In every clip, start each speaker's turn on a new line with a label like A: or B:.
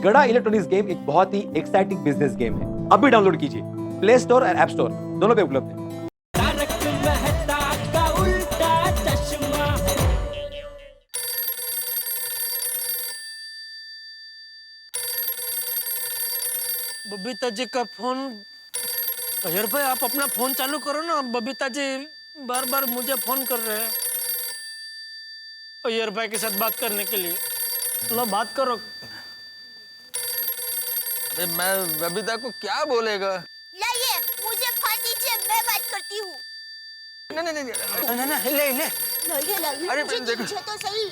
A: गड़ा electronics game एक बहुत ही एक्साइटिंग बिजनेस गेम है। अभी डाउनलोड कीजिए, प्ले स्टोर और ऐप स्टोर दोनों पे उपलब्ध है।
B: बबीता जी का फोन। अयर भाई आप अपना फोन चालू करो ना, बबीता जी बार बार मुझे फोन कर रहे हैं अयर भाई के साथ बात करने के लिए। लो बात करो।
C: अरे मैं बबीता को क्या बोलेगा?
D: लाइए, मुझे फोन दीजिए, मैं बात करती हूँ।
C: नहीं नहीं नहीं
B: नहीं ले ले।
D: लाइए,
C: अरे
D: मुझे
C: देखो।
D: दीजिए तो सही।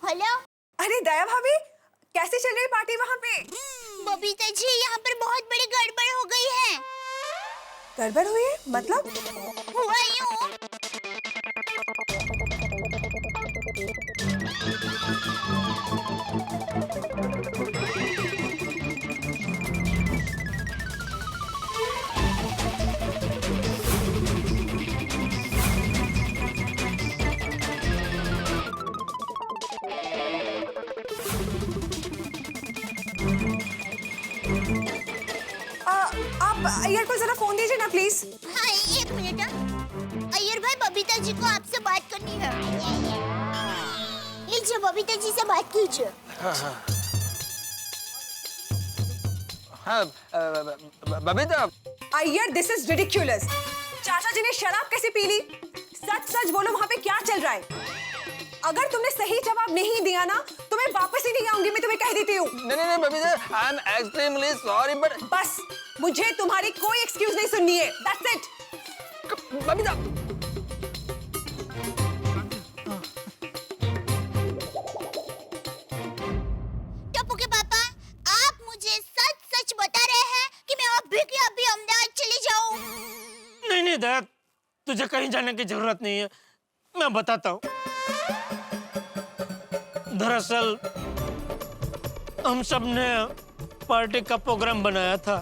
D: हेलो,
E: अरे दया भाभी, कैसी चल रही पार्टी वहाँ पे?
D: बबीता जी, यहाँ पर बहुत बड़ी गड़बड़ हो गई है।
E: गड़बड़ हुई है? मतलब?
D: हुआ यूं,
E: आप अय्यर को जरा फोन दीजिए ना प्लीज।
D: हाँ एक मिनट। अय्यर भाई, बबीता जी को आपसे बात करनी है। लीजिए, बबीता जी से बात कीजिए।
C: हाँ Babita.
E: Iyer, this is ridiculous. चाचा जी ने शराब कैसे पी ली? सच सच बोलो, वहाँ पे क्या चल रहा है? अगर तुमने सही जवाब नहीं दिया ना तो मैं वापस ही नहीं आऊंगी, मैं तुम्हें कह देती हूँ।
C: नहीं Babita, I am extremely sorry but
E: बस, मुझे तुम्हारी कोई एक्सक्यूज नहीं सुननी है। That's it.
C: बबीता।
D: टप्पू के पापा, आप मुझे सच सच बता रहे हैं कि मैं अभी के अभी अहमदाबाद चली जाऊं?
B: नहीं नहीं दया, तुझे कहीं जाने की जरूरत नहीं है, मैं बताता हूँ। दरअसल हम सब ने पार्टी का प्रोग्राम बनाया था।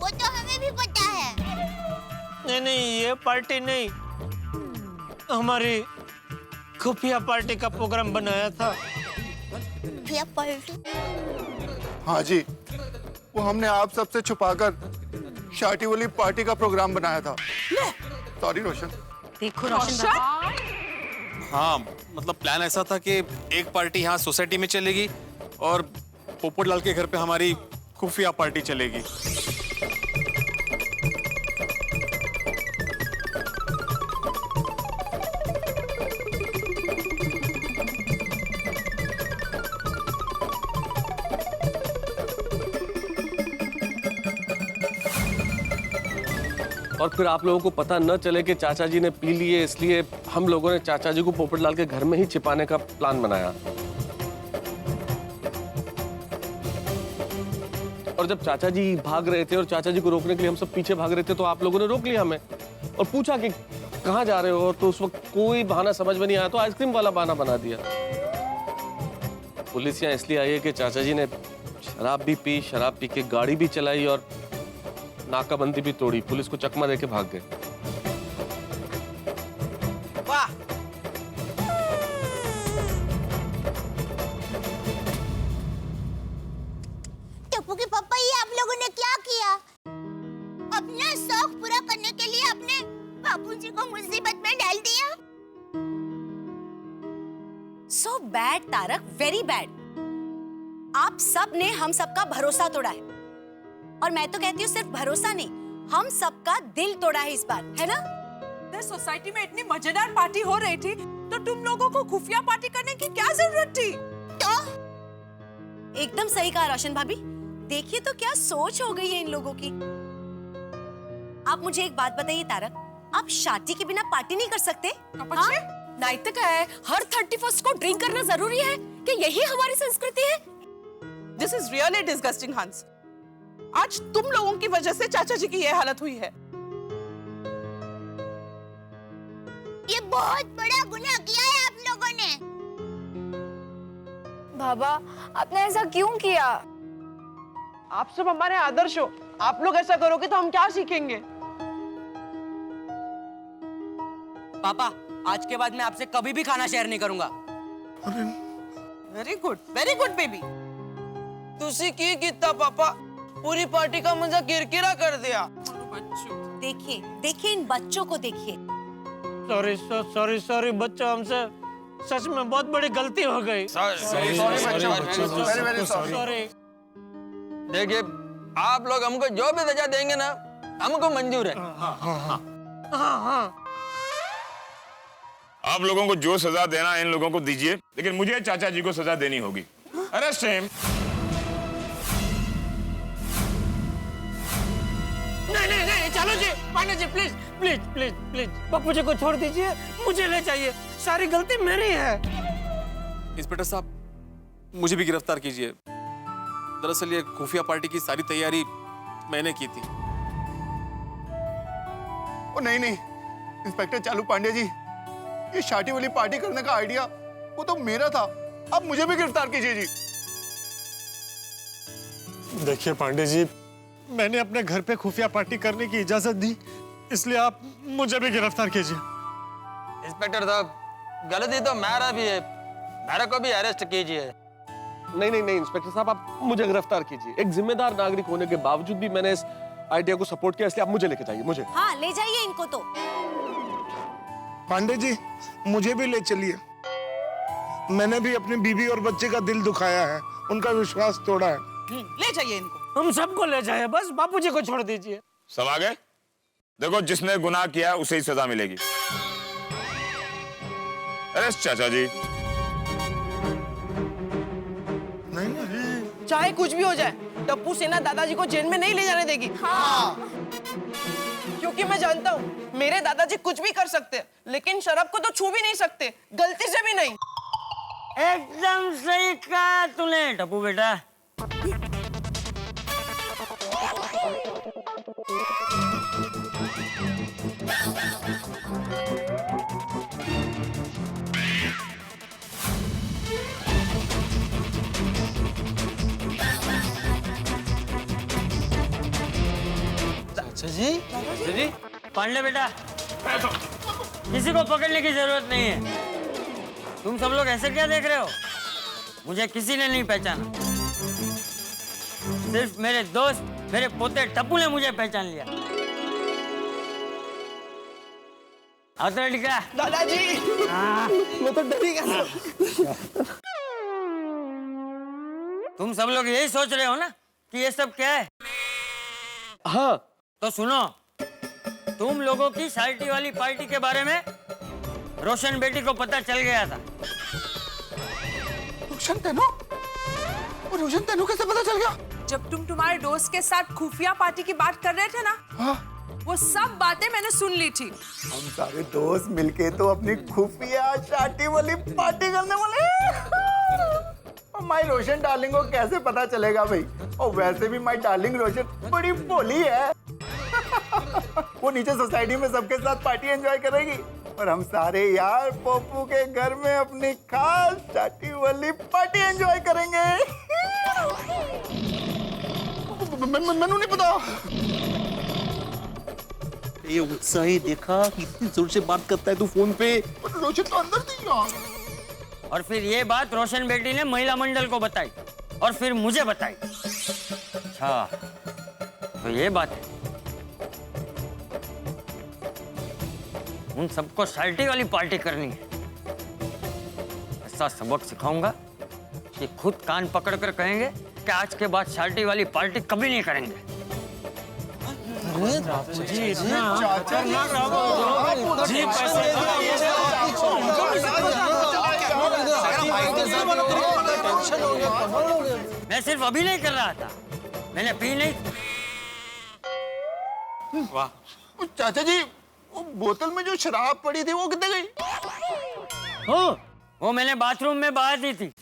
D: वो तो हमें भी पता है।
B: नहीं, ये पार्टी नहीं, हमारी खुफिया पार्टी का प्रोग्राम बनाया था।
D: भैया पार्टी?
F: हाँ जी, वो हमने आप सबसे छुपाकर शाटी वाली पार्टी का प्रोग्राम बनाया था। सॉरी रोशन।
E: देखो रोशन,
G: हाँ मतलब प्लान ऐसा था कि एक पार्टी यहाँ सोसाइटी में चलेगी और पोपटलाल के घर पे हमारी खुफिया पार्टी चलेगी।
H: और फिर आप लोगों को पता न चले कि चाचा जी ने पी लिए, इसलिए हम लोगों ने चाचा जी को पोपटलाल के घर में ही छिपाने का प्लान बनाया। और जब चाचा जी भाग रहे थे और चाचा जी को रोकने के लिए हम सब पीछे भाग रहे थे तो आप लोगों ने रोक लिया हमें और पूछा कि कहाँ जा रहे हो, तो उस वक्त कोई बहाना समझ में नहीं आया तो आइसक्रीम वाला बहाना बना दिया। पुलिस यहाँ इसलिए आई है कि चाचा जी ने शराब भी पी, शराब पी के गाड़ी भी चलाई और नाकाबंदी भी तोड़ी, पुलिस को चकमा देके भाग गए।
C: वाह।
D: टप्पू के पापा, ये आप लोगों ने क्या किया? अपना शौक पूरा करने के लिए अपने बाबूजी को मुसीबत में डाल दिया।
I: So bad Tarak, very bad। आप सब ने हम सबका भरोसा तोड़ा है और मैं तो कहती हूँ सिर्फ भरोसा नहीं, हम सबका दिल तोड़ा है इस बार, है ना?
E: सोसाइटी में इतनी मजेदार पार्टी हो रही थी तो तुम लोगों को खुफिया पार्टी करने की क्या जरूरत थी?
D: तो
I: एकदम सही कहा रोशन भाभी। देखिए तो क्या सोच हो गई है इन लोगों की। आप मुझे एक बात बताइए तारक, आप शादी के बिना पार्टी नहीं कर सकते?
E: नाइतिक है, हर 31st को ड्रिंक करना जरूरी है कि यही हमारी संस्कृति है?
J: दिस इज रियली डिस्गस्टिंग हंस। आज तुम लोगों की वजह से चाचा जी की ये हालत हुई है।
D: ये बहुत बड़ा गुनाह किया है आप लोगों ने।
K: बाबा, आपने ऐसा क्यों किया?
J: आप सब हमारे आदर्श हो, आप लोग ऐसा करोगे तो हम क्या सीखेंगे?
L: पापा, आज के बाद मैं आपसे कभी भी खाना शेयर नहीं करूंगा।
J: Very good baby.
C: तुसी की कीता पापा? पूरी पार्टी का मजा किरकिरा कर दिया।
I: देखिए देखिए इन बच्चों को देखिए।
B: सॉरी बच्चों, हमसे सच में बहुत बड़ी गलती हो गई। सॉरी।
C: देखिए, आप लोग हमको जो भी सजा देंगे ना, हमको मंजूर है।
B: हाँ।
L: आप लोगों को जो सजा देना इन लोगों को दीजिए, लेकिन मुझे चाचा जी को सजा देनी होगी। Arrest him.
B: नहीं, चलो जी, पांडे जी, प्लीज, पप्पू जी को छोड़ दीजिए, मुझे ले जाइए, सारी गलती मेरी है।
G: इंस्पेक्टर साहब, मुझे भी गिरफ्तार कीजिए। दरअसल ये खुफिया पार्टी की सारी तैयारी मैंने की थी।
F: ओ नहीं, इंस्पेक्टर चालू पांडे जी, ये शाटी वाली पार्टी करने का आइडिया वो तो मेरा था। अब मुझे भी गिरफ्तार कीजिए जी।
M: देखिए पांडे जी, मैंने अपने घर पे खुफिया पार्टी करने की इजाजत दी, इसलिए आप मुझे भी गिरफ्तार कीजिए।
C: इंस्पेक्टर साहब, गलती तो मेरा भी है, मेरे को भी अरेस्ट कीजिए।
H: नहीं इंस्पेक्टर साहब, आप मुझे गिरफ्तार कीजिए। एक जिम्मेदार नागरिक होने के बावजूद भी मैंने इस आइडिया को सपोर्ट किया, इसलिए आप मुझे लेके जाइए। मुझे
I: हाँ, ले जाइए इनको तो।
M: पांडे जी, मुझे भी ले चलिए। मैंने भी अपनी बीवी और बच्चे का दिल दुखाया है, उनका विश्वास तोड़ा है।
J: ले जाइए इनको।
B: हम सबको ले जाए, बस बापूजी को छोड़ दीजिए।
L: सब आ गए? देखो, जिसने गुनाह किया उसे ही सजा मिलेगी। अरेस्ट चाचा जी।
C: चाहे कुछ भी हो जाए, टप्पू सेना दादाजी को जेल में नहीं ले जाने देगी। हाँ। क्योंकि मैं जानता हूँ मेरे दादाजी कुछ भी कर सकते हैं, लेकिन शराब को तो छू भी नहीं सकते, गलती से भी नहीं।
B: एकदम सही कहा तूने टप्पू बेटा।
C: जी
B: पांडे बेटा, किसी को पकड़ने की जरूरत नहीं है। तुम सब लोग ऐसे क्या देख रहे हो? मुझे किसी ने नहीं पहचाना, सिर्फ मेरे दोस्त, मेरे पोते टप्पू ने मुझे पहचान लिया। आओ तो लड़का।
C: दादाजी, मैं तो डर ही गया।
B: तुम सब लोग यही सोच रहे हो ना कि ये सब क्या है?
H: हाँ।
B: तो सुनो, तुम लोगों की शार्टी वाली पार्टी के बारे में रोशन बेटी को पता चल गया था।
F: रोशन तेनू कैसे पता चल गया?
E: जब तुम तुम्हारे दोस्त के साथ खुफिया पार्टी की बात कर रहे थे ना, वो सब बातें मैंने सुन ली थी।
F: हम सारे दोस्त मिलके तो अपनी खुफिया शाटी वाली पार्टी करने वाले हैं। माई रोशन डार्लिंग को कैसे पता चलेगा भाई? और वैसे भी माई डार्लिंग रोशन बड़ी भोली है। वो नीचे सोसाइटी में सबके साथ पार्टी एंजॉय करेगी और हम सारे यार पप्पू के घर में अपनी खास शाटी वाली पार्टी एंजॉय करेंगे। मैनू नहीं पता।
H: ये उत्साही देखा, कितनी जोर से बात करता है तू फोन पे।
F: रोशन तो अंदर थी यार।
B: और फिर ये बात रोशन बेटी ने महिला मंडल को बताई और फिर मुझे बताई। अच्छा, तो ये बात है। उन सबको शार्टी वाली पार्टी करनी है। ऐसा सबक सिखाऊंगा कि खुद कान पकड़कर कहेंगे कि आज के बाद शार्टी वाली पार्टी कभी नहीं करेंगे। जी, मैं सिर्फ अभी नहीं कर रहा था, मैंने पी नहीं।
F: वाह चाचा जी, वो बोतल में जो शराब पड़ी थी वो कितने गई?
B: वो मैंने बाथरूम में बहा दी थी।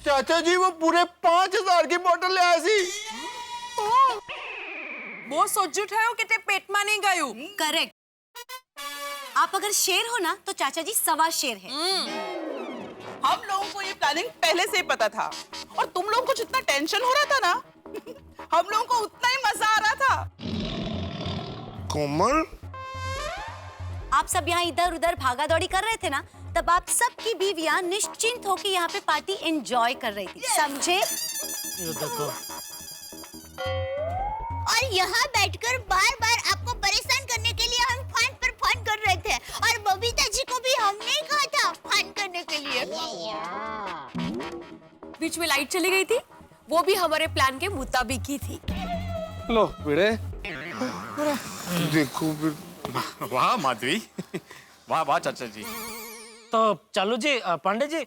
F: चाचा जी वो पूरे 5000 की बोतल ले आई थी।
E: બહુ સોજુ થયો કે તે પેટમાં નહીં ગયું.
I: करेक्ट. आप अगर शेर हो ना तो चाचा जी सवा शेर है.
J: हम लोगों को ये प्लानिंग पहले से ही पता था और तुम लोगों को जितना टेंशन हो रहा था ना हम लोगों को उतना ही मजा आ रहा था.
L: कोमल,
I: आप सब यहाँ इधर उधर भागा दौड़ी कर रहे थे ना, तब आप सबकी बीवियां निश्चिंत होकर यहाँ पे पार्टी एंजॉय कर रही थी. समझे?
D: और यहाँ बैठकर बार बार आपको परेशान करने के लिए हम फोन पर फोन कर रहे थे और बबीता जी को भी हमने ही कहा था फोन करने के लिए.
K: बीच में लाइट चली गई थी, वो भी हमारे प्लान के मुताबिक ही थी.
H: लो भिड़े,
L: देखो वाह माधवी, वाह वाह चाचा जी.
N: तो चालू जी, पांडे जी,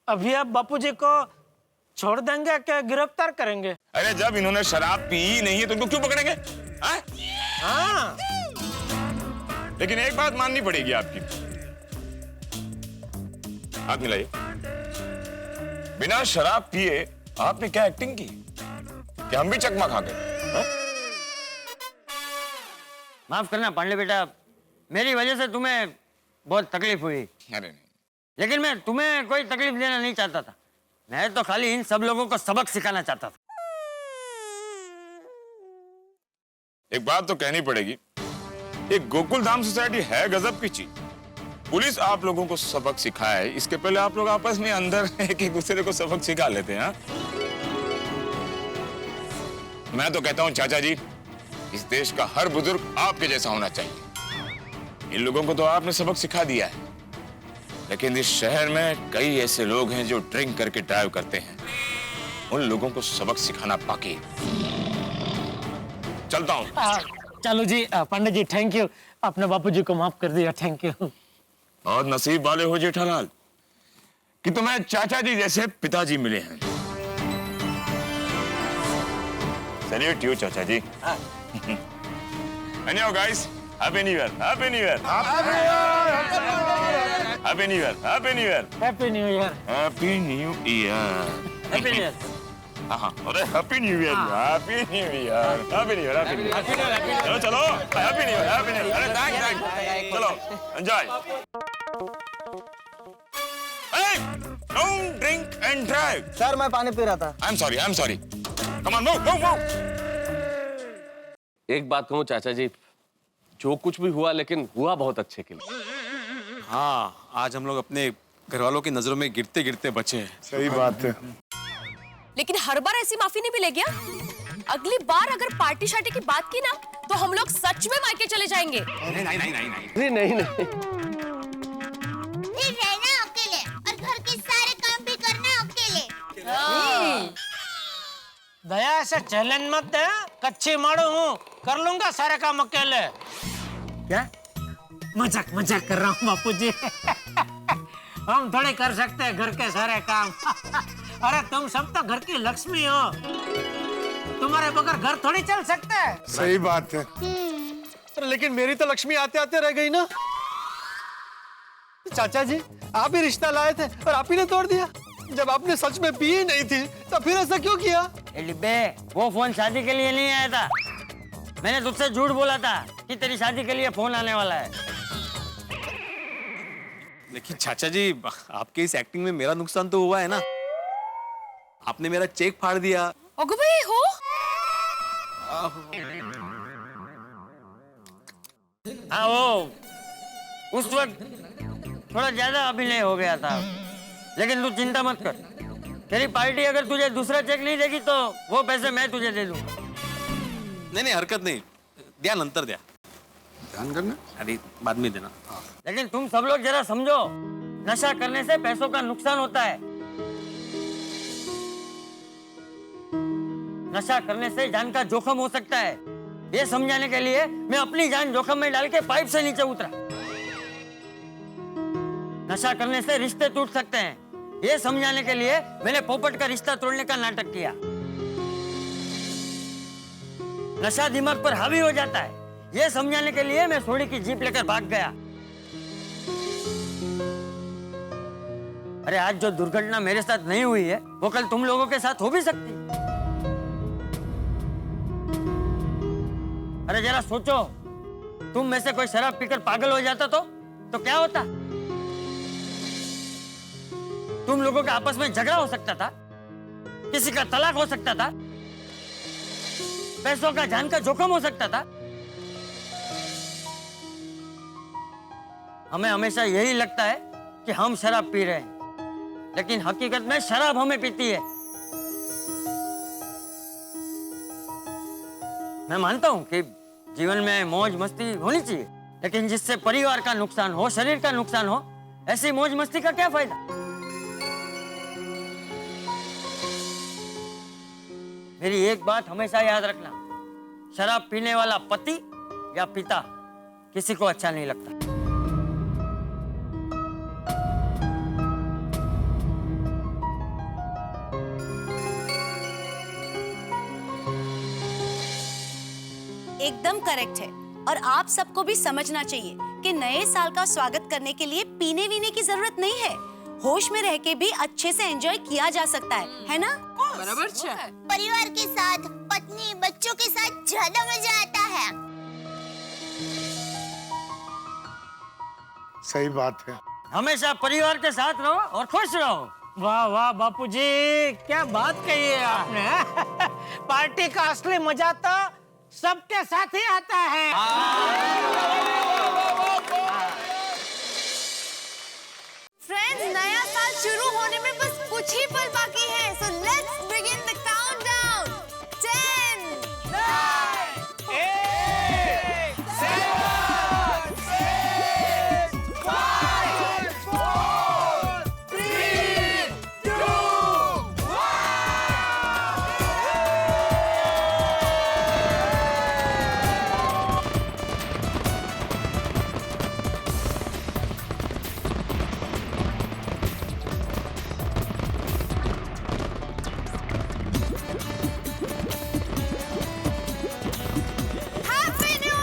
N: अभी आप बापू जी को छोड़ देंगे क्या गिरफ्तार करेंगे?
L: अरे जब इन्होंने शराब पी ही नहीं है तो इनको क्यों पकड़ेंगे?
N: हाँ.
L: लेकिन एक बात माननी पड़ेगी आपकी. हाथ मिलाइए. बिना शराब पिए आपने क्या एक्टिंग की कि हम भी चकमा खा गए?
B: माफ करना पांडे बेटा, मेरी वजह से तुम्हें बहुत तकलीफ हुई.
L: अरे नहीं,
B: लेकिन मैं तुम्हें कोई तकलीफ देना नहीं चाहता था. मैं तो खाली इन सब लोगों को सबक सिखाना चाहता था.
L: एक बात तो कहनी पड़ेगी, एक गोकुल धाम सोसाइटी है गजब की चीज. पुलिस आप लोगों को सबक सिखाए, इसके पहले आप लोग आपस में अंदर एक दूसरे को सबक सिखा लेते हैं. मैं तो कहता हूं चाचा जी, इस देश का हर बुजुर्ग आपके जैसा होना चाहिए. इन लोगों को तो आपने सबक सिखा दिया है, लेकिन इस शहर में कई ऐसे लोग हैं जो ड्रिंक करके ड्राइव करते हैं. उन लोगों को सबक सिखाना बाकी. चलता हूं.
N: चालू जी, पांडे जी, थैंक यू. आपने बापू जी को माफ कर दिया, थैंक यू.
L: बहुत नसीब वाले हो जेठालाल कि तुम्हें चाचा जी जैसे पिताजी मिले हैं. सैल्यूट यू चाचा जी. Anyhow guys, happy new year, happy new year, happy new year, happy new year,
N: happy new year.
L: happy new year.
B: Happy new year.
L: हाँ, अरे happy new year, happy new year, happy new year, happy new year. चलो चलो, happy new year, happy new year. अरे thank. चलो enjoy. Hey, don't drink and drive.
F: Sir मैं पानी P रहा था.
L: I'm sorry. Come on, move.
H: एक बात कहूँ चाचा जी, जो कुछ भी हुआ लेकिन हुआ बहुत अच्छे के लिए.
G: हाँ, आज हम लोग अपने घर वालों की नजरों में गिरते गिरते बचे हैं.
F: सही बात है.
K: लेकिन हर बार ऐसी माफी नहीं मिलेगी. अगली बार अगर पार्टी शार्टी की बात की ना तो हम लोग सच में मायके चले जाएंगे.
H: नहीं.
D: फिर रहना अकेले और घर के सारे काम भी करना अकेले.
N: दया ऐसे चैलेंज मत दे. कच्ची मारू हूँ, कर लूंगा सारे काम अकेले. क्या मजाक कर रहा हूँ बापू जी. हम थोड़े कर सकते हैं घर के सारे काम. अरे तुम सब तो घर की लक्ष्मी हो, तुम्हारे बगैर घर थोड़ी चल सकते हैं.
F: सही बात है.
M: अरे लेकिन मेरी तो लक्ष्मी आते आते रह गई ना. चाचा जी, आप ही रिश्ता लाए थे और आप ही ने तोड़ दिया. जब आपने सच में पी ही नहीं थी तो फिर ऐसा क्यों किया?
B: डिब्बे, वो फोन शादी के लिए नहीं आया था. मैंने तुझसे झूठ बोला था कि तेरी शादी के लिए फोन आने वाला है.
G: लेकिन चाचा जी, आपके इस एक्टिंग में मेरा नुकसान तो हुआ है ना. आपने मेरा चेक फाड़ दिया.
K: ओगो भाई हो.
B: हाँ, वो उस वक्त थोड़ा ज्यादा अभिनय हो गया था. लेकिन तू चिंता मत कर. तेरी पार्टी अगर तुझे दूसरा चेक नहीं देगी तो वो पैसे मैं तुझे दे दूंगा.
G: नहीं, हरकत नहीं. द्या नंतर द्या.
F: ध्यान करना.
G: अरे बाद में देना.
B: लेकिन तुम सब लोग जरा समझो, नशा करने से पैसों का नुकसान होता है. नशा करने से जान का जोखिम हो सकता है. ये समझाने के लिए मैं अपनी जान जोखिम में डाल के पाइप से नीचे उतरा. नशा करने से रिश्ते टूट सकते हैं. ये समझाने के लिए मैंने पोपट का रिश्ता तोड़ने का नाटक किया. नशा दिमाग पर हावी हो जाता है. ये समझाने के लिए मैं सोडी की जीप लेकर भाग गया. अरे आज जो दुर्घटना मेरे साथ नहीं हुई है वो कल तुम लोगों के साथ हो भी सकती. अरे जरा सोचो, तुम में से कोई शराब पीकर पागल हो जाता तो क्या होता? तुम लोगों का आपस में झगड़ा हो सकता था, किसी का तलाक हो सकता था, पैसों का जान का जोखिम हो सकता था। हमें हमेशा यही लगता है कि हम शराब पी रहे हैं, लेकिन हकीकत में शराब हमें पीती है। मैं मानता हूं कि जीवन में मौज मस्ती होनी चाहिए, लेकिन जिससे परिवार का नुकसान हो, शरीर का नुकसान हो, ऐसी मौज मस्ती का क्या फायदा? मेरी एक बात हमेशा याद रखना, शराब पीने वाला पति या पिता किसी को अच्छा नहीं लगता।
I: एकदम करेक्ट है। और आप सबको भी समझना चाहिए कि नए साल का स्वागत करने के लिए पीने वीने की जरूरत नहीं है। होश में रह के भी अच्छे से एंजॉय किया जा सकता है ना?
C: बराबर छे।
D: परिवार के साथ, पत्नी बच्चों के साथ ज्यादा मजा आता है।
M: सही बात है।
B: हमेशा परिवार के साथ रहो और खुश रहो।
N: वाह वाह बापूजी, क्या बात कही है आपने। पार्टी का असली मजा तो सबके साथ ही आता है।
K: फ्रेंड्स, नया साल शुरू होने में बस कुछ ही पल बाकी है। So let's begin the countdown. 10 9 8 7 6 5 4 3 2 happy new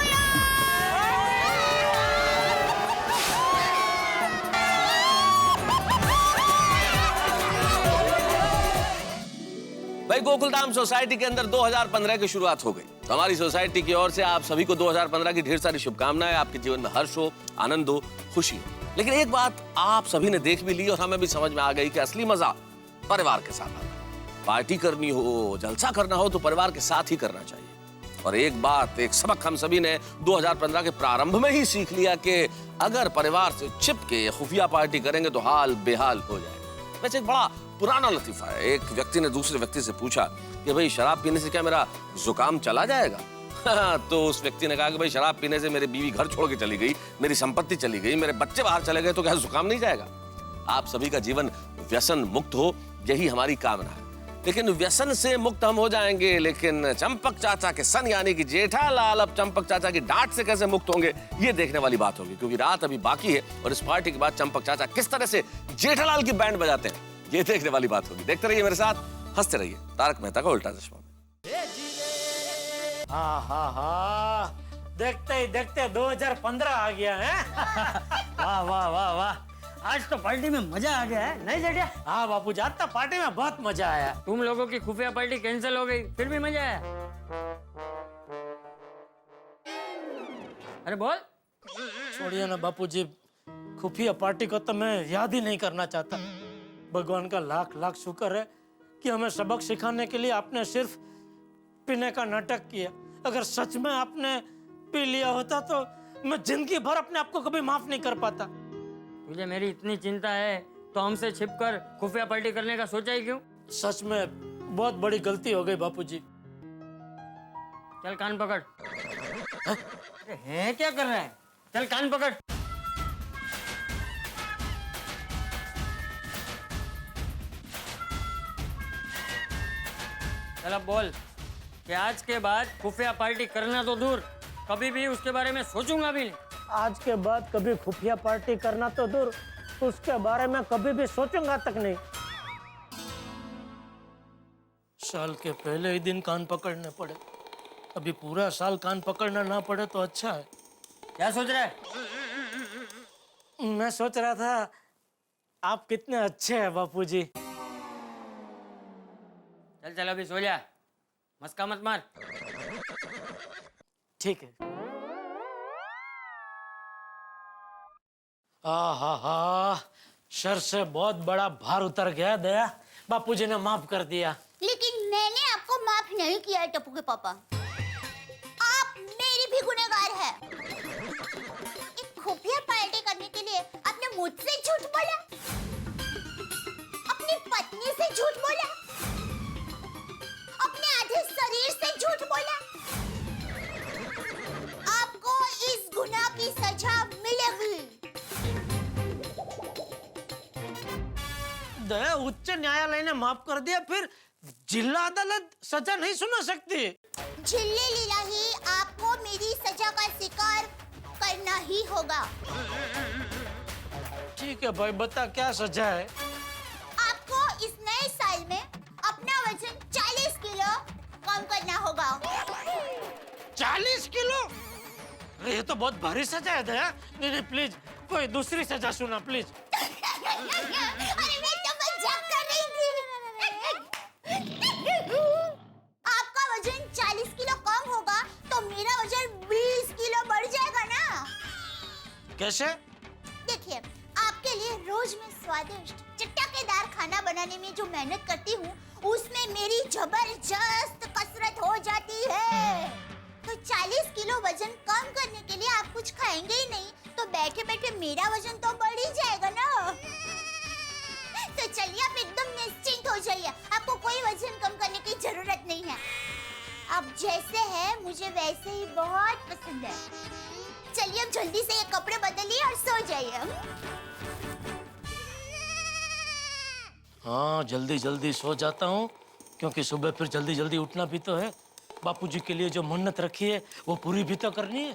H: भाई गोकुलधाम सोसाइटी के अंदर 2015 की शुरुआत हो गई। तो हमारी सोसाइटी की ओर से आप सभी को 2015 की ढेर सारी शुभकामनाएं। आपके जीवन में हर्ष हो, आनंद हो, खुशी हो। लेकिन एक बात आप सभी ने देख भी ली और हमें भी समझ में आ गई कि असली मजा परिवार के साथ आता है। पार्टी करनी हो, जलसा करना हो तो परिवार के साथ ही करना चाहिए। और एक बात, एक सबक हम सभी ने 2015 के प्रारंभ में ही सीख लिया कि अगर परिवार से छिप के खुफिया पार्टी करेंगे तो हाल बेहाल हो जाएगा। वैसे एक बड़ा पुराना लतीफा है। एक व्यक्ति ने दूसरे व्यक्ति से पूछा कि भाई शराब पीने से क्या मेरा जुकाम चला जाएगा? तो उस व्यक्ति ने कहा कि भाई शराब पीने से मेरी बीवी घर छोड़ के चली गई, मेरी संपत्ति चली गई, मेरे बच्चे बाहर चले गए, तो क्या जुकाम नहीं जाएगा? आप सभी का जीवन व्यसन मुक्त हो, यही हमारी कामना है। लेकिन व्यसन से मुक्त हम हो जाएंगे, लेकिन चंपक चाचा के सन यानी कि जेठालाल अब चंपक चाचा की डांट से कैसे मुक्त होंगे, ये देखने वाली बात होगी। क्योंकि रात अभी बाकी है और इस पार्टी के बाद चंपक चाचा किस तरह से जेठालाल की बैंड बजाते हैं, ये देखने वाली बात होगी। देखते रहिए मेरे साथ, हंसते रहिए। तारक मेहता का उल्टा चश्मा।
N: देखते ही देखते 2015 आ गया है।
B: वाह वाह वाह वाह, आज तो पार्टी में मजा आ गया है, नहीं जेठिया?
N: हाँ बापूजी, आज तो पार्टी में बहुत मजा आया।
B: तुम लोगों की खुफिया पार्टी कैंसिल हो गई, फिर भी मजा आया। अरे बोल।
N: छोड़िए ना बापूजी, खुफिया पार्टी को तो मैं याद ही नहीं करना चाहता। भगवान का लाख लाख शुक्र है कि हमें सबक सिखाने के लिए आपने सिर्फ पीने का नाटक किया। अगर सच में आपने पी लिया होता तो मैं जिंदगी भर अपने आप को कभी माफ नहीं कर पाता।
B: तुझे मेरी इतनी चिंता है तो हमसे छिपकर खुफिया पार्टी करने का सोचा ही क्यों?
N: सच में बहुत बड़ी गलती हो गई बापूजी।
B: चल कान पकड़। है क्या कर रहा है? चल कान पकड़। चल अब बोल कि आज के बाद खुफिया पार्टी करना तो दूर, कभी भी उसके बारे में सोचूंगा भी नहीं।
N: आज के बाद कभी खुफिया पार्टी करना तो दूर, उसके बारे में कभी भी सोचूंगा तक नहीं। साल के पहले ही दिन कान पकड़ने पड़े, अभी पूरा साल कान पकड़ना ना पड़े तो अच्छा है।
B: क्या सोच रहा है?
N: मैं सोच रहा था आप कितने अच्छे हैं बापूजी।
B: चल चल अभी सो जा, मस्का मत मार।
N: ठीक है। हा, सर से बहुत बड़ा भार उतर गया दया। बापूजी ने माफ कर दिया।
D: लेकिन मैंने आपको माफ नहीं किया है टप्पू के पापा। आप मेरी भी गुनहगार है। एक खुफिया पार्टी करने के लिए आपने मुझसे झूठ बोला, अपनी पत्नी से झूठ बोला, अपने आधे शरीर से झूठ बोला। आपको इस गुनाह की सजा मिलेगी।
N: दया, उच्च न्यायालय ने माफ कर दिया, फिर जिला अदालत सजा नहीं सुना सकती।
D: झिल्ली लीला ही आपको मेरी सजा का शिकार करना ही होगा।
N: ठीक है भाई, बता क्या सजा है?
D: आपको इस नए साल में अपना वजन 40 किलो कम करना होगा।
N: 40 किलो? अरे ये तो बहुत भारी सजा है दया। नहीं, प्लीज कोई दूसरी सजा सुना प्लीज।
D: अरे मैं तो मजाक कर रही थी। आपका वजन 40 किलो कम होगा तो मेरा वजन 20 किलो बढ़ जाएगा ना।
N: कैसे?
D: देखिए, आपके लिए रोज में स्वादिष्ट चटकेदार खाना बनाने में जो मेहनत करती हूँ उसमें मेरी जबरदस्त कसरत हो जाती है। तो 40 किलो वजन कम करने के लिए आप कुछ खाएंगे ही नहीं तो बैठे बैठे मेरा वजन तो बढ़ ही जाएगा ना। तो चलिए आप एकदम निश्चिंत हो जाइए, आपको कोई वजन कम करने की जरूरत नहीं है। आप जैसे हैं मुझे वैसे ही बहुत पसंद है। चलिए अब जल्दी से ये कपड़े बदलिए और सो जाइए।
N: हाँ, जल्दी जल्दी सो जाता हूँ क्योंकि सुबह फिर जल्दी जल्दी उठना भी तो है। बापूजी के लिए जो मन्नत रखी है वो पूरी भी तो करनी है।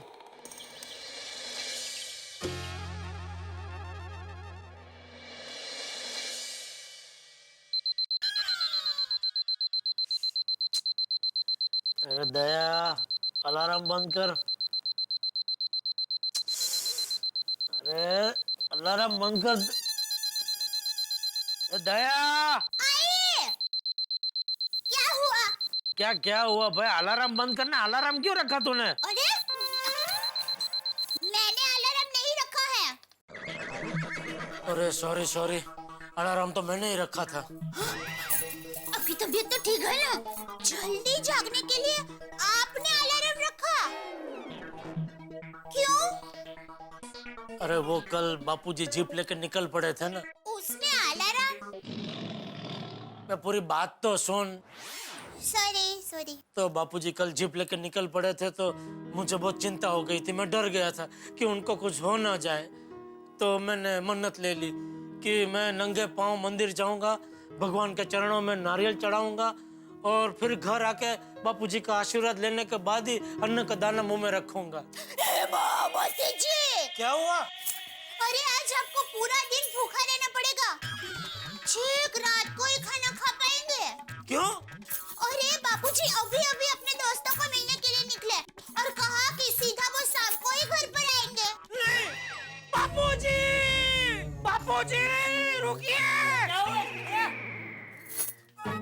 N: अरे दया, अलार्म बंद कर। अरे अलार्म बंद कर। दया,
D: आइए। क्या हुआ?
N: क्या हुआ भाई? अलार्म बंद करना। अलार्म क्यों रखा तूने?
D: अरे मैंने अलार्म नहीं रखा है।
N: अरे सॉरी, अलार्म तो मैंने ही रखा था।
D: आपकी तबीयत तो ठीक है ना? जल्दी जागने के लिए आपने अलार्म रखा? क्यों?
N: अरे वो कल बापूजी जीप लेकर निकल पड़े थे ना।
D: उसने अलार्म?
N: मैं पूरी बात तो सुन।
D: सॉरी।
N: तो बापूजी कल जीप लेकर निकल पड़े थे तो मुझे बहुत चिंता हो गई थी। मैं डर गया था कि उनको कुछ हो ना जाए। तो मैंने मन्नत ले ली कि मैं नंगे पांव मंदिर जाऊंगा, भगवान के चरणों में नारियल चढ़ाऊंगा और फिर घर आके बापूजी का आशीर्वाद लेने के बाद ही अन्न का दाना मुंह में रखूंगा। क्या हुआ?
D: अरे आज आपको पूरा दिन भूखा रहना पड़ेगा। ठीक रात को ही खाना खा पाएंगे।
N: क्यों?
D: अरे बापूजी अभी अपने दोस्तों को मिलने के लिए निकले और कहा कि सीधा वो शाम को ही घर पर आएंगे।
N: नहीं, बापूजी रुकिए।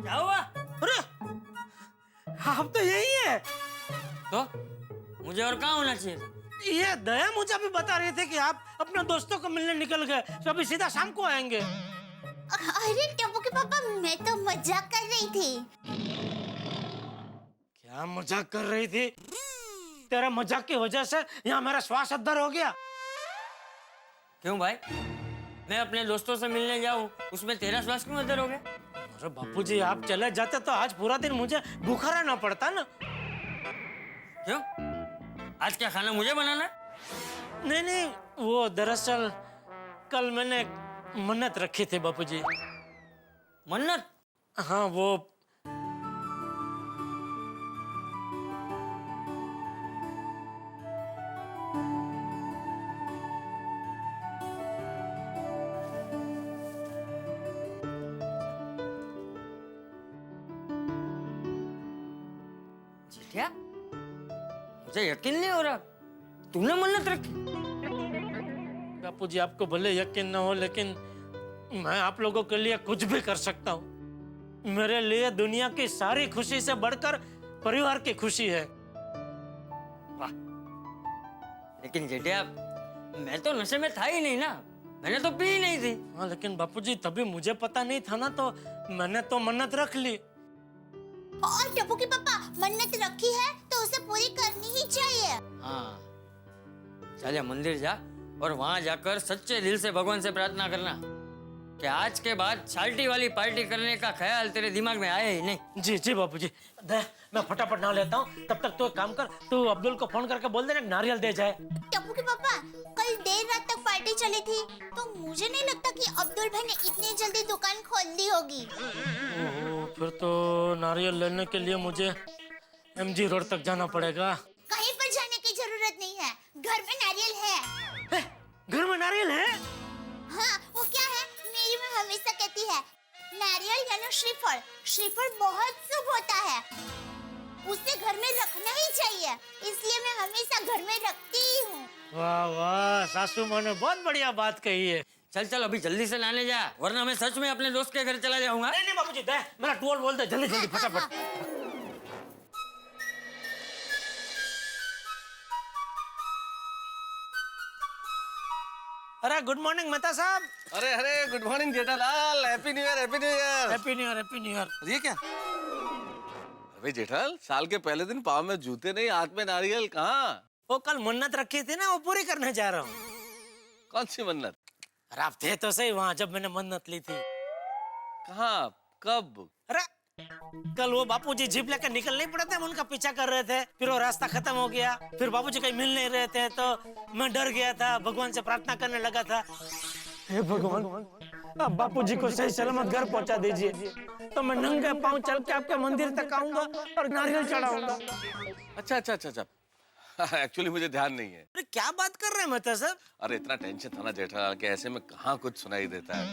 N: क्या हुआ? अरे आप तो यही है।
B: तो मुझे और कहाँ होना चाहिए?
N: ये दया मुझे अभी बता रहे थे कि आप अपने दोस्तों को मिलने निकल गए, तो अभी सीधा शाम को आएंगे।
D: अरे टप्पू के पापा, मैं तो मजाक कर रही थी।
N: क्या मजाक कर रही थी? तेरा मजाक की वजह से यहाँ मेरा श्वास अद्दर हो गया।
B: क्यों भाई? मैं अपने दोस्तों से मिलने जाऊं, उसमें तेरा श्वास क्यों अद्दर हो गया?
N: अरे बापूजी, आप चले जाते तो आज पूरा दिन मुझे भूखा रहना पड़ता ना।
B: क्यों? आज क्या खाना मुझे बनाना है?
N: नहीं, वो दरअसल कल मैंने मन्नत रखी थी बापूजी।
B: मन्नत?
N: हाँ, वो
B: क्या? मुझे यकीन नहीं हो रहा, तूने मन्नत रखी?
N: बापूजी, आपको भले यकीन न हो लेकिन मैं आप लोगों के लिए कुछ भी कर सकता हूँ। मेरे लिए दुनिया की सारी खुशी से बढ़कर परिवार की खुशी है।
B: वाह। लेकिन जेठिया, मैं तो नशे में था ही नहीं ना, मैंने तो पी ही नहीं थी।
N: हाँ लेकिन बापूजी तभी मुझे पता नहीं था ना, तो मैंने तो मन्नत रख ली।
D: और टप्पू के पापा, मन्नत रखी है तो उसे पूरी करनी ही चाहिए।
B: हाँ, चले मंदिर जा और वहां जाकर सच्चे दिल से भगवान से प्रार्थना करना कि आज के बाद शाल्टी वाली पार्टी करने का ख्याल तेरे दिमाग में आए ही नहीं।
N: जी जी बापूजी, दे मैं फटाफट ना लेता हूँ, तब तक तो एक काम कर, तू अब्दुल को फोन करके बोल देना नारियल दे जाए।
D: टप्पू के पापा, कल देर रात तक पार्टी चली थी, तो मुझे नहीं लगता कि अब्दुल भाई ने इतनी जल्दी दुकान खोल दी होगी।
N: ओहो, फिर तो नारियल लेने के लिए मुझे MG रोड तक जाना पड़ेगा।
D: कहीं पर जाने की जरूरत नहीं है, घर में नारियल है।
N: घर में नारियल है?
D: हाँ, वो क्या है, मेरी माँ हमेशा कहती है नारियल यानी श्रीफल, श्रीफल बहुत शुभ होता है, उसे घर में रखना ही चाहिए, इसलिए मैं हमेशा घर में रखती हूँ।
N: वाह वाह, सासू माँ ने बहुत बढ़िया बात कही है।
B: चल चल अभी जल्दी से लाने जा, वरना मैं सच में अपने दोस्त के घर चला जाऊंगा।
N: नहीं नहीं बापूजी, दे मेरा टूल बोल दे, जल्दी जल्दी फटाफट। अरे गुड मॉर्निंग मेहता साहब।
H: अरे अरे good morning Jethalal, happy new year, happy new year.
N: Happy new year, happy new year.
H: ये क्या? अबे जेठालाल, साल के पहले दिन पाँव में जूते नहीं, हाथ में नारियल, कहाँ?
N: वो कल मन्नत रखी थी ना, वो पूरी करने जा रहा हूँ।
H: कौन सी मन्नत?
N: अरे आप थे तो सही वहाँ जब मैंने मन्नत ली थी।
H: कहाँ, कब?
N: अरे कल वो बापूजी जीप लेकर निकल नहीं पड़े थे, हम उनका पीछा कर रहे थे, फिर वो रास्ता खत्म हो गया, फिर बापूजी कहीं मिल नहीं रहे थे, तो मैं डर गया था, भगवान से प्रार्थना करने लगा था, हे भगवान अब बापूजी को सही सलामत घर पहुंचा दीजिए, तो मैं नंगे पांव चल के आपके मंदिर तक आऊंगा और नारियल चढ़ाऊंगा।
H: अच्छा अच्छा अच्छा अच्छा, एक्चुअली मुझे ध्यान नहीं है।
N: अरे क्या बात कर रहे हैं मेहता साहब?
H: अरे इतना टेंशन था ना जेठालाल कि ऐसे में कहाँ कुछ सुनाई देता है।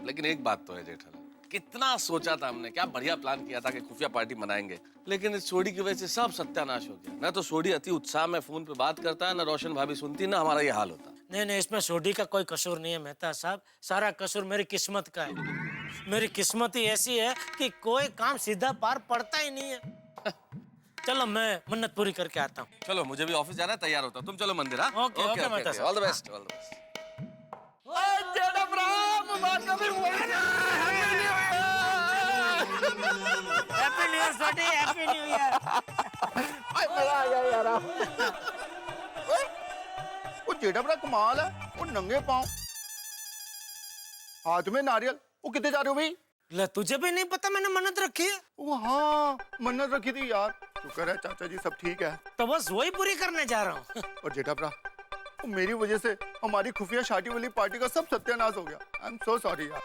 H: लेकिन एक बात तो है जेठालाल, कितना सोचा था हमने, क्या बढ़िया प्लान किया था कि खुफिया पार्टी मनाएंगे, लेकिन इस सोडी की वजह से सब सत्यानाश हो गया। ना तो सोडी अति उत्साह में फोन पे बात करता है, ना रोशन भाभी सुनती, ना हमारा ये हाल होता।
N: नहीं नहीं, इसमें सोडी का कोई कसूर नहीं है मेहता साहब, सारा कसूर मेरी किस्मत का है। मेरी किस्मत ही ऐसी है कि कोई काम सीधा पार पड़ता ही नहीं है। चलो मैं मन्नत पूरी करके आता हूँ।
H: चलो मुझे भी ऑफिस जाना है, तैयार होता हूँ, तुम चलो मंदिर। हाँ
N: ओके ओके मेहता साहब,
H: all the best, all the best.
N: Happy new year Sodhi, happy new year.
F: मजा आ गया यार। वो जेठा बड़ा कमाल है, वो नंगे पाँव, हाथ में नारियल। वो कितने जा रहे हो भाई?
N: ले तुझे भी नहीं पता मैंने मन्नत रखी है?
F: वो हाँ, मन्नत रखी थी यार। शुक्र है चाचा जी सब ठीक है।
N: तो बस वही पूरी करने जा रहा हूँ।
F: और जेठा बड़ा, मेरी वजह से हमारी खुफिया शादी वाली पार्टी का सब सत्यानाश हो गया। आई एम सो सॉरी यार।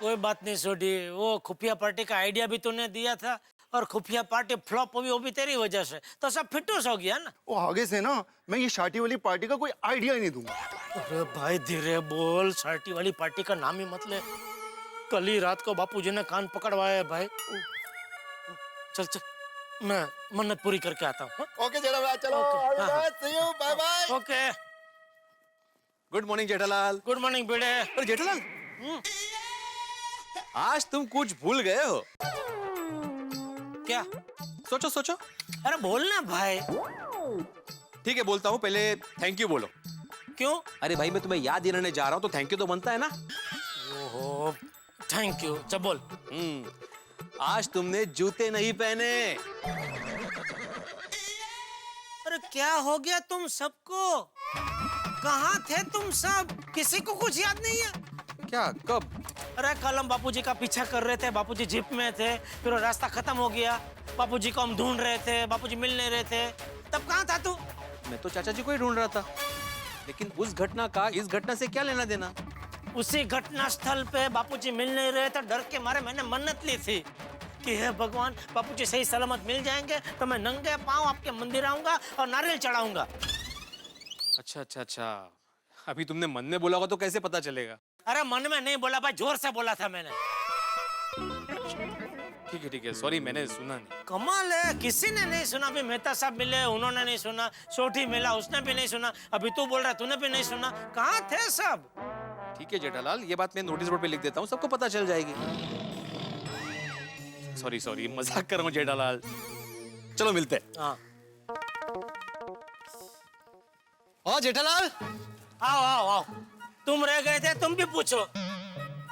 N: कोई बात नहीं सोडी, वो खुफिया पार्टी का आइडिया भी तूने दिया था, और खुफिया पार्टी फ्लॉप हुई वो भी तेरी वजह से, तो सब फिटूस हो गया ना।
F: वो आगे से ना मैं ये शादी वाली पार्टी का कोई आइडिया ही नहीं दूंगा।
N: अरे भाई धीरे बोल, शादी वाली पार्टी का नाम ही मत ले, कल ही रात को बापूजी ने कान पकड़वाया है भाई। चल चल मैं मन्नत पूरी करके आता हूँ।
F: ओके जेठा भाई, चलो see you, bye bye.
N: Okay
A: good morning Jethalal.
N: Good morning बेटे।
A: अरे जेठालाल, आज तुम कुछ भूल गए हो।
N: क्या?
A: सोचो सोचो।
N: अरे बोलना भाई।
A: ठीक है बोलता हूँ, पहले थैंक यू बोलो।
N: क्यों?
A: अरे भाई मैं तुम्हें याद दिलाने जा रहा हूँ, तो थैंक यू तो बनता है ना।
N: ओहो थैंक यू, चल बोल।
A: आज तुमने जूते नहीं पहने।
N: अरे क्या हो गया तुम सबको? कहाँ थे तुम सब? किसी को कुछ याद नहीं है
A: क्या? कब?
N: अरे कल हम बापूजी का पीछा कर रहे थे, बापूजी जीप में थे, फिर वो रास्ता खत्म हो गया, बापूजी को हम ढूंढ रहे थे, बापूजी मिल नहीं रहे थे, तब कहाँ था तू?
A: मैं तो चाचा जी को ही ढूंढ रहा था, लेकिन उस घटना का इस घटना से क्या लेना देना?
N: उसी घटना स्थल पे बापूजी मिल नहीं रहे थे, डर के मारे मैंने मन्नत ली थी कि हे भगवान बापूजी सही सलामत मिल जाएंगे तो मैं नंगे पांव आपके मंदिर आऊंगा और नारियल चढ़ाऊंगा।
A: अच्छा अच्छा अच्छा, अभी तुमने मन में बोला होगा तो कैसे पता चलेगा?
N: अरे मन में नहीं बोला भाई, जोर से बोला था मैंने।
A: ठीक है, सॉरी मैंने सुना नहीं।
N: कमाल है, किसी ने नहीं सुना। अभी मेहता साहब मिले, उन्होंने नहीं सुना, सोठी मिला, उसने भी नहीं सुना, अभी तू बोल रहा तूने भी नहीं सुना, कहाँ थे सब?
A: ठीक है जेठालाल, ये बात मैं नोटिस बोर्ड पे लिख देता हूँ, सबको पता चल जाएगी। सॉरी मजाक कर रहा हूँ जेठालाल, चलो मिलते हैं।
N: हाँ ओ जेठालाल, आओ आओ आओ। तुम रह गए थे, तुम भी पूछो।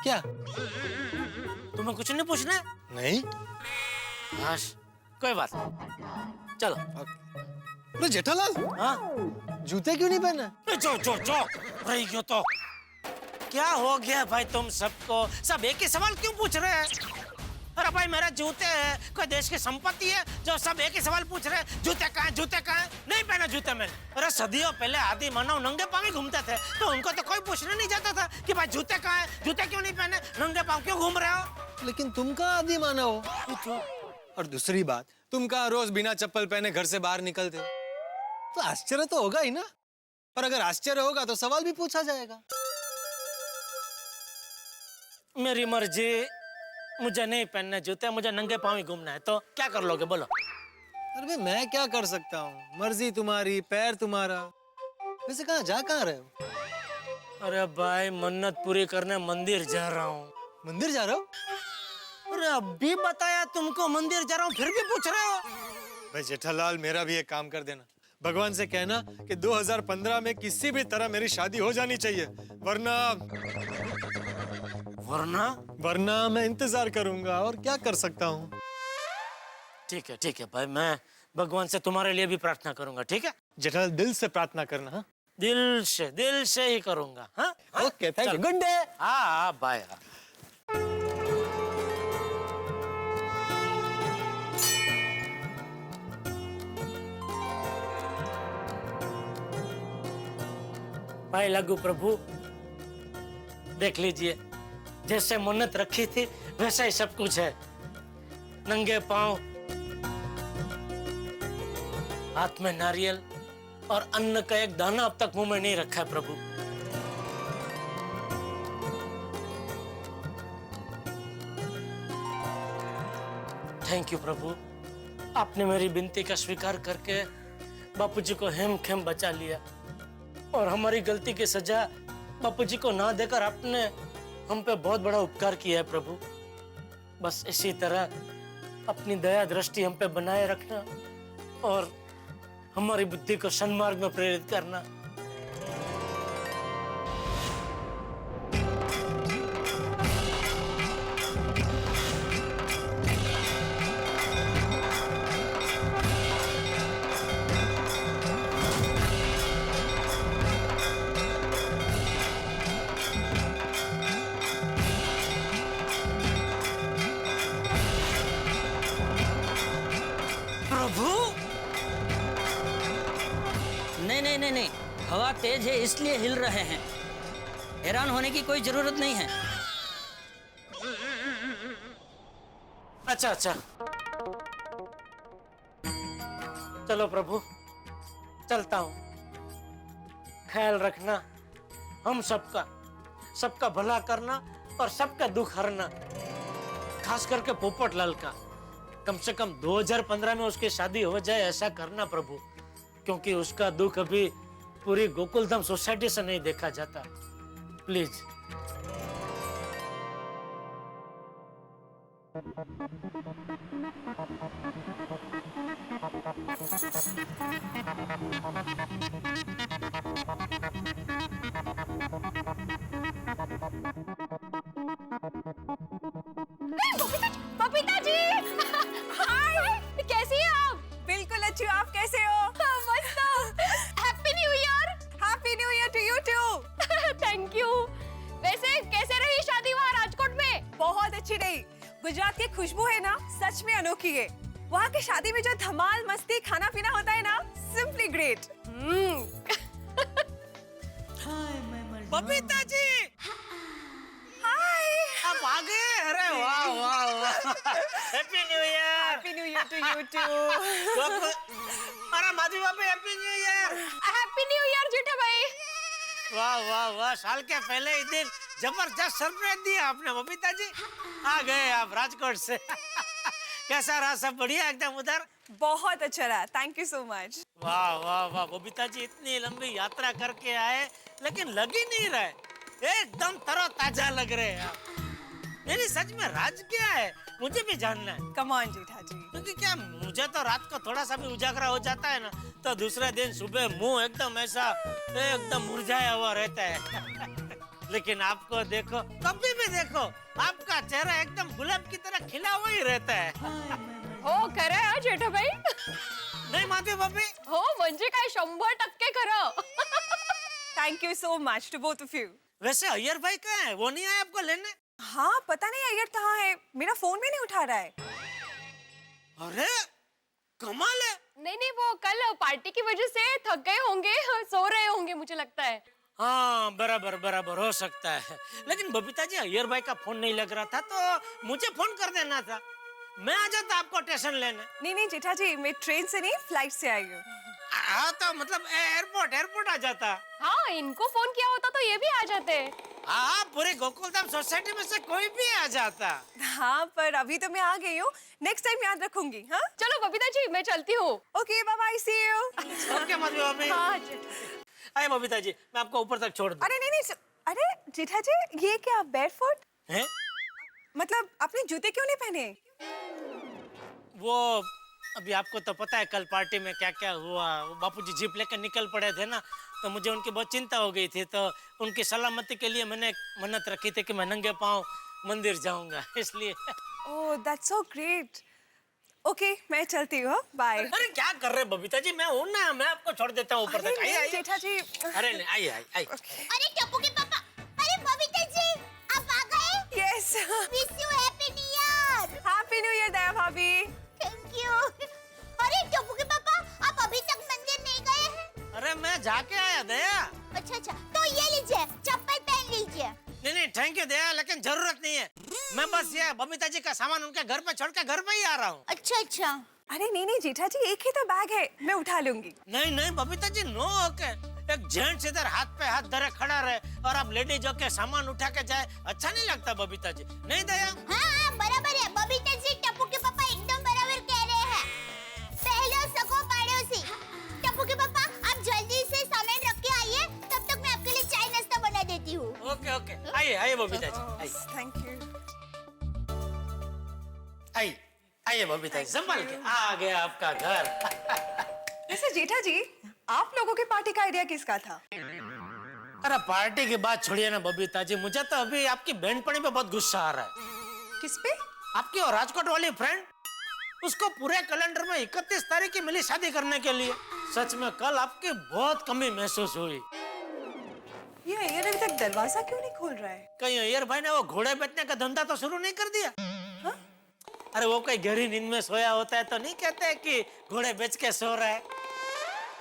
N: क्या? तुम्हें कुछ नहीं पूछना है? नहीं। हाँ, कोई बात नहीं। चलो।
M: अरे जेठालाल,
N: हाँ?
M: जूते क्यों नहीं पहने?
N: जो जो जो रही क्यों तो? क्या हो गया भाई तुम सबको? सब एक ही सवाल क्यों पूछ रहे हैं? अरे भाई मेरे जूते हैं, कोई देश की संपत्ति है जो सब एक ही सवाल पूछ रहे हैं, जूते कहाँ हैं, जूते कहाँ हैं? नहीं पहना जूते मैंने। अरे सदियों पहले आदि मानव नंगे पाँव ही घूमते थे, तो उनको तो कोई पूछने नहीं जाता था कि भाई जूते कहाँ हैं, जूते क्यों नहीं पहने, नंगे पाँव क्यों घूम रहे हो?
M: लेकिन तुम कहाँ आदि मानव हो?
N: पूछो।
M: और दूसरी बात, तुम कहाँ रोज बिना चप्पल पहने घर से बाहर निकलते हो? तो आश्चर्य तो होगा ही ना। और अगर आश्चर्य होगा तो सवाल भी पूछा जाएगा।
N: मेरी मर्जी, मुझे नहीं पहनने जूते, मुझे नंगे पाँव ही घूमना है, तो क्या कर लोगे बोलो?
M: अरे भाई मैं क्या कर सकता हूँ, मर्जी तुम्हारी, पैर तुम्हारा। वैसे कहाँ रहे हो?
N: अरे भाई मन्नत पूरी करने मंदिर जा रहा हूँ।
M: मंदिर जा रहे हो?
N: अरे अभी बताया तुमको मंदिर जा रहा हूँ, फिर भी पूछ रहे हो?
M: भाई जेठालाल, मेरा भी एक काम कर देना। भगवान से कहना कि 2015 में किसी भी तरह मेरी शादी हो जानी चाहिए, वरना मैं इंतजार करूंगा। और क्या कर सकता हूँ?
N: ठीक है भाई, मैं भगवान से तुम्हारे लिए भी प्रार्थना करूंगा, ठीक है?
M: जेठालाल दिल से प्रार्थना करना। हाँ?
N: दिल से ही करूंगा। हाँ?
M: Okay, thank you, good day.
N: हाँ बाय। भाई लघु प्रभु, देख लीजिए, जैसे मन्नत रखी थी वैसा ही सब कुछ है। नंगे पांव, हाथ में नारियल और अन्न का एक दाना अब तक मुंह में नहीं रखा है प्रभु। थैंक यू प्रभु, आपने मेरी विनती का स्वीकार करके बापूजी को हेमखेम बचा लिया और हमारी गलती की सजा बापूजी को ना देकर आपने हम पे बहुत बड़ा उपकार किया है प्रभु। बस इसी तरह अपनी दया दृष्टि हम पे बनाए रखना और हमारी बुद्धि को सन्मार्ग में प्रेरित करना।
B: नहीं, हवा तेज है इसलिए हिल रहे हैं, हैरान होने की कोई जरूरत नहीं है।
N: अच्छा चलो प्रभु, चलता हूँ। ख्याल रखना हम सबका भला करना और सबका दुख हरना, खास करके पोपट लाल का। कम से कम 2015 में उसकी शादी हो जाए ऐसा करना प्रभु, क्योंकि उसका दुख अभी पूरी गोकुलधाम सोसाइटी से नहीं देखा जाता। प्लीज।
E: बबीता जी, हाय, कैसी हैं आप? बिल्कुल अच्छी हूँ, आप कैसे हो? मस्त। Happy new year. Happy new year to you too. Thank you. वैसे कैसे रही शादी वहाँ राजकोट में? बहुत अच्छी रही। गुजरात की खुशबू है ना, सच में अनोखी है। वहाँ की शादी में जो धमाल मस्ती खाना पीना होता है ना, simply great.
N: Babita ji,
E: hi,
N: आप आ गए? अरे वाह वाह वाह, happy new year.
E: Happy new year to you too.
N: अरे माधवी बाबी, happy new year.
E: Happy new year Jetha भाई।
N: वाह वाह वाह, साल के पहले ही दिन जबरदस्त सरप्राइज दिया आपने बबीता जी। आ गए आप राजकोट से। कैसा रहा, सब बढ़िया एकदम उधर?
E: बहुत अच्छा रहा, थैंक यू सो मच।
N: वाह वाह वाह बबीता जी, इतनी लंबी यात्रा करके आए लेकिन लग ही नहीं रहे, एकदम तरोताजा लग रहे हैं आप। नहीं सच में राज क्या है, मुझे भी जानना है।
E: कम ऑन जेठा जी।
N: क्योंकि क्या मुझे तो रात को थोड़ा सा भी उजागरा हो जाता है ना, तो दूसरे दिन सुबह मुंह एकदम ऐसा एकदम मुरझाया हुआ रहता है। लेकिन आपको देखो, कभी भी देखो, आपका चेहरा एकदम गुलाब की तरह खिला हुआ ही रहता है।
K: हो खरं आहे जेठा भाई.
N: नहीं माधवी भाभी?
K: हो म्हणजे काय 100% खरं.
E: Thank you so much to both of you.
N: वैसे अय्यर भाई कहाँ है? वो नहीं आए आपको लेने?
E: हाँ पता नहीं अय्यर कहाँ है, मेरा फोन भी नहीं उठा रहा है।
N: अरे कमाल है।
K: नहीं वो कल पार्टी की वजह से थक गए होंगे, सो रहे होंगे मुझे लगता है।
N: हाँ बराबर हो सकता है। लेकिन बबीता जी अय्यर भाई का फोन नहीं लग रहा था तो मुझे फोन कर देना था, मैं आ जाता आपको स्टेशन लेने।
E: नहीं जेठा जी, मैं ट्रेन से नहीं फ्लाइट से आई हूँ।
N: हाँ तो मतलब एयरपोर्ट आ जाता।
K: हाँ इनको फोन किया होता तो ये भी आ जाते।
N: हाँ पूरे गोकुलधाम सोसाइटी में से कोई भी आ जाता।
E: हाँ पर अभी तो मैं आ गई हूँ, नेक्स्ट टाइम याद रखूंगी। हाँ
K: चलो बबीता जी मैं चलती हूँ।
E: Okay bye bye, see you.
N: Okay Madhu भाभी।
K: हाँ
N: आए बबीता जी, मैं आपको ऊपर तक छोड़ दूं।
E: अरे नहीं, अरे जेठा जी ये क्या बैरफुट
N: हैं?
E: मतलब आपने जूते क्यों नहीं पहने?
N: वो अभी आपको तो पता है कल पार्टी में क्या क्या हुआ। बापूजी जीप लेकर निकल पड़े थे ना, तो मुझे उनकी बहुत चिंता हो गई थी। तो उनकी सलामती के लिए मैंने मन्नत रखी थी कि मैं नंगे पांव मंदिर जाऊंगा, इसलिए।
E: Oh that's so great. Okay मैं चलती हूँ, बाय।
N: अरे क्या कर रहे बबीता जी, मैं हूँ ना, मैं आपको छोड़ देता हूँ ऊपर तक। आइए
E: जेठा जी।
N: अरे नहीं आइए।
D: अरे टप्पू के पापा, अरे बबीता जी आप आ गए?
E: Yes.
D: Wish you happy new year.
E: Happy new year Daya भाभी।
D: Thank you. अरे टप्पू के पापा आप अभी तक मंदिर नहीं गए हैं?
N: अरे मैं जाके आया दया।
D: अच्छा तो ये लीजिए, चप्पल पहन लीजिए।
N: नहीं थैंक यू दया, लेकिन जरूरत नहीं है। मैं बस ये बबीता जी का सामान उनके घर पे छोड़ के घर पे ही आ रहा हूँ।
D: अच्छा।
E: अरे नहीं जेठा जी, एक ही तो बैग है, मैं उठा लूंगी।
N: नहीं बबीता जी नो ओके। एक जेंट्स इधर हाथ पे हाथ धरे खड़ा रहे और आप लेडीज होके सामान उठा के जाए, अच्छा नहीं लगता बबीता जी। नहीं दया?
D: हाँ बराबर है बबीता जी, टप्पू के पापा एकदम बराबर कह रहे हैं। पहले सको पड़ोसी। टप्पू के पापा आप जल्दी से सामान रख के आइए, तब तक मैं आपके लिए चाय नाश्ता बना देती हूँ।
N: ओके आइए बबीता जी।
E: Thank you.
N: आइए बबीता जी, संभाल के। आ गया आपका घर।
E: वैसे जेठा जी आप लोगों के पार्टी का आइडिया किसका था?
N: अरे पार्टी की बात छोड़िए ना बबीता जी, मुझे तो अभी आपकी बहनपनी पे बहुत गुस्सा आ रहा है।
E: किस पे?
N: आपकी और राजकोट वाली फ्रेंड, उसको पूरे कैलेंडर में 31 तारीख की मिली शादी करने के लिए। सच में कल आपकी बहुत कमी महसूस हुई।
E: ये अय्यर अभी तक दरवाजा क्यों नहीं खोल रहा है?
N: कहीं अय्यर भाई ने वो घोड़े बेचने का धंधा तो शुरू नहीं कर दिया?
E: हाँ?
N: अरे वो कोई गहरी नींद में सोया होता है तो नहीं कहते कि घोड़े बेच के सो रहा है।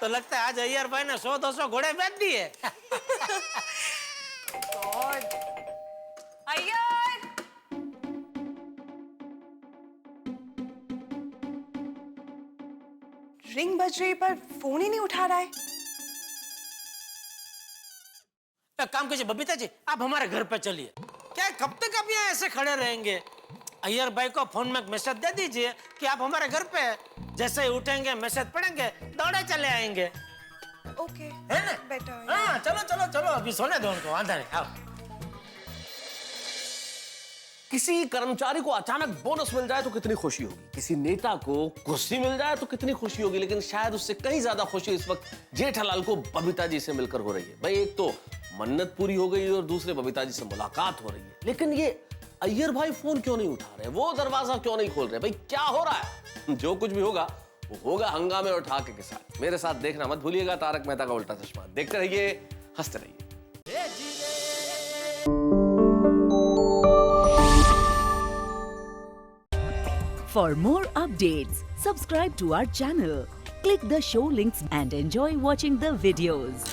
N: तो लगता है आज अय्यर भाई ने 100-200 घोड़े बेच दिए।
E: अय्यर! रिंग बज रही पर फोन ही नहीं उठा रहा है।
N: एक काम कीजिए बबीता जी, आप हमारे घर पे चलिए। क्या कब तक आप यहाँ ऐसे खड़े रहेंगे? अय्यर भाई को फोन में मैसेज दे दीजिए कि आप हमारे घर पे, जैसे ही उठेंगे मैसेज पढ़ेंगे दौड़े चले आएंगे।
E: ओके
N: है ना?
E: बेटर।
N: हाँ चलो अभी सोने दो उनको, आंधा नहीं। आओ।
H: किसी कर्मचारी को अचानक बोनस मिल जाए तो कितनी खुशी होगी, किसी नेता को कुर्सी मिल जाए तो कितनी खुशी होगी, लेकिन शायद उससे कहीं ज्यादा खुशी इस वक्त जेठालाल को बबीता जी से मिलकर हो रही है। भाई एक तो मन्नत पूरी हो गई और दूसरे बबीता जी से मुलाकात हो रही है। लेकिन ये अय्यर भाई फोन क्यों नहीं उठा रहे, वो दरवाजा क्यों नहीं खोल रहे? भाई क्या हो रहा है? जो कुछ भी होगा वो होगा हंगामे और ठाके के साथ। मेरे साथ देखना मत भूलिएगा तारक मेहता का उल्टा चश्मा। देखते रहिए, हंसते रहिए।
O: For more updates, subscribe to our channel, click the show links and enjoy watching the videos.